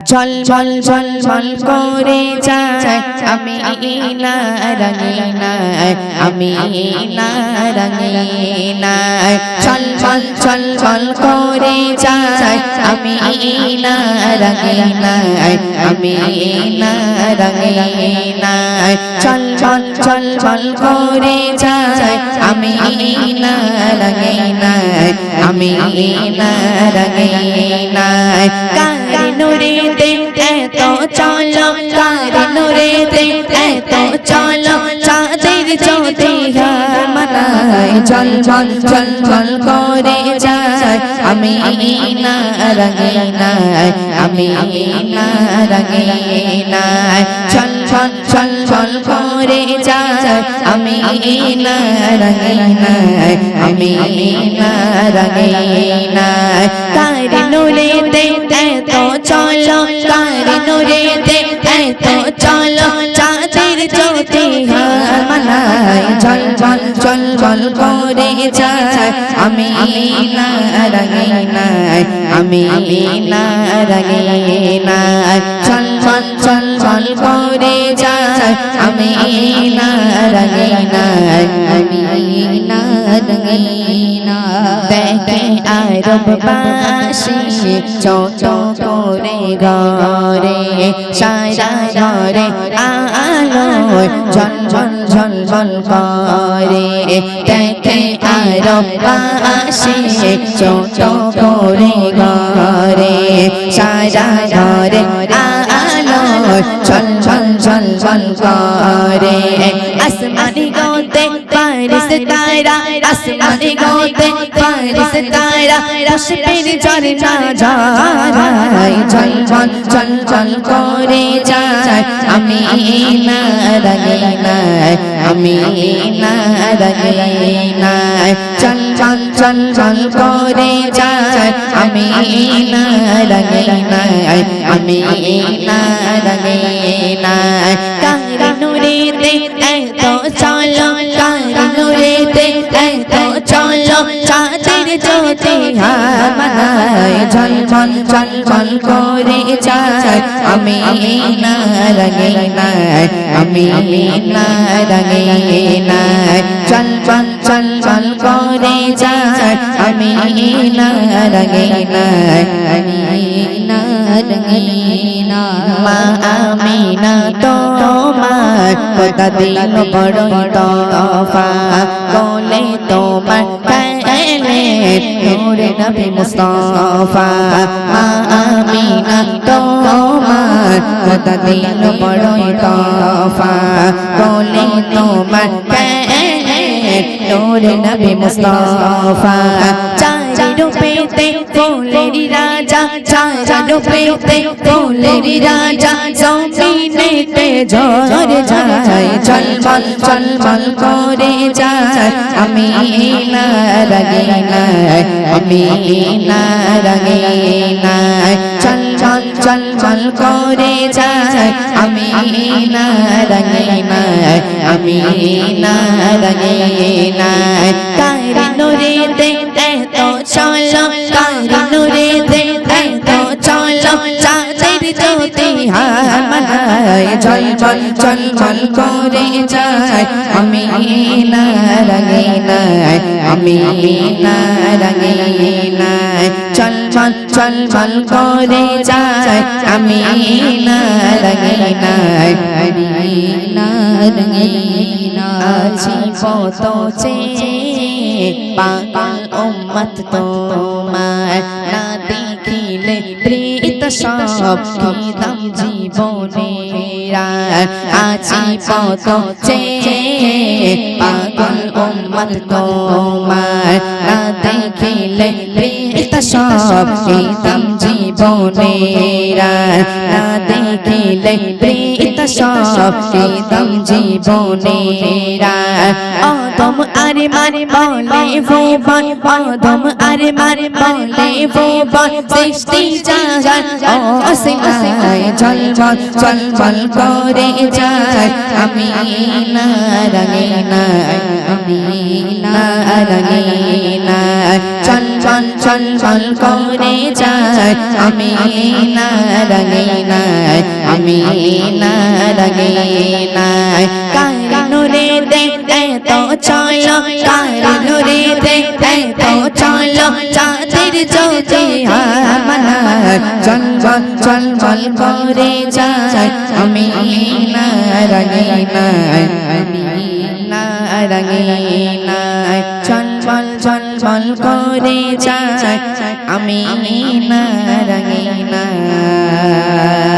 ঝলমল ঝলমল করে যায় আমি না রঙিনা আমি না রঙিনা ঝলমল ঝলমল করে যায় আমি না রঙিনা আমি না রঙিনা ঝলমল ঝলমল করে যায় আমি না রঙিনা আমি না রঙিনা কারি নুরেতে এত চলো কারি নুরেতে এত চলো চাঁদের জ্যোতি মানায় ঝলমল ঝলমল করে যায় আমি না রঙিনা আমি না রঙিনা ঝলমল ঝলমল করে যায় আমি না রঙিনা আমি না রঙিনা কারি নুরেতে এত চলো কারি নুরেতে এত চলো চাঁদের জ্যোতি মানায় ঝলমল ঝলমল করে যায় আমি না রঙিনা আমি না রঙিনা ঝলমল ঝলমল করে যায় আমি না রঙিনা আমি না রঙিনা দেখে আরববাসী ছোট করে ঘরে সারা ঘরে আলো ঝলমল ঝলমল করে দেখে আরববাসী ছোট করে ঘরে সারা ঘরে আলো ঝলমল ঝলমল করে আসমানি গোতে ফারিস্তারা আসমানি গোতে ফারিস্তারা পুষ্পের ঝরনা ঝরায় ঝলমল ঝলমল করে যায় আমি না রঙিনা আমি না রঙিনা ঝলমল ঝলমল করে যায় আমি না রঙিনা আমি না রঙিনা কারি নুরেতে এত চলো কারি নুরেতে এত চলো চাঁদের জ্যোতি মানায় ঝলমল ঝলমল করে যায় আমি না রঙিনা আমি না রঙিনা ঝলমল ঝলমল করে যায় আমি না রঙিনা আমি না রঙিনা মা আমিনা তোমার কথা দিল বড়ই তফা কোলে তোমার কালে নূরে নবী মুস্তাফা মা আমিনা তোমার কথা দিল বড়ই তফা কোলে তোমার কালে নূরে নবী মুস্তাফা চারি রূপেতে ফুলের রাজা চারি রূপেতে ফুলের রাজা জমিনেতে ঝরে যায় ঝলমল ঝলমল করে যায় আমি না রঙিনা আমি না রঙিনা ঝলমল ঝলমল করে যায় আমি না রঙিনা আমি না রঙিনা কারি নুরেতে এত চলো কারি নুরেতে এত চলো চাঁদের জ্যোতি মানায় ঝলমল ঝলমল করে যায় আমি না রঙিনা আমি না রঙিনা ঝলমল ঝলমল করে যায় আমি না রঙিনা আমি না রঙিনা আছি কত পাগল উম্মত তোমার না দেখিলে প্রীত সব দাম জীবনেরা আছি কত পাগল উম্মত তোমার না দেখিলে প্রীত সব দাম জীবনেরা না দেখিলে প্রীত সব দাম জীবনেরা অদম আরে মারে বলে ভুবন অদম আরে মারে বলে ভুবন সৃষ্টি জাগান অসীমায় ঝলমল ঝলমল করে যায় আমি না রঙিনা আমি না রঙিনা চল চল চল করে যায় আমি না রঙিনায় আমি না রঙিনায় কারণে দেখতে তো চলো কারণে দেখতে তো চলো চাঁদের জ্যোতি আমার চল চল চল চল করে যায় আমি না রঙিনায় আমি না রঙিনায় চল চল চল চল করে যায় আমি না রঙিনায়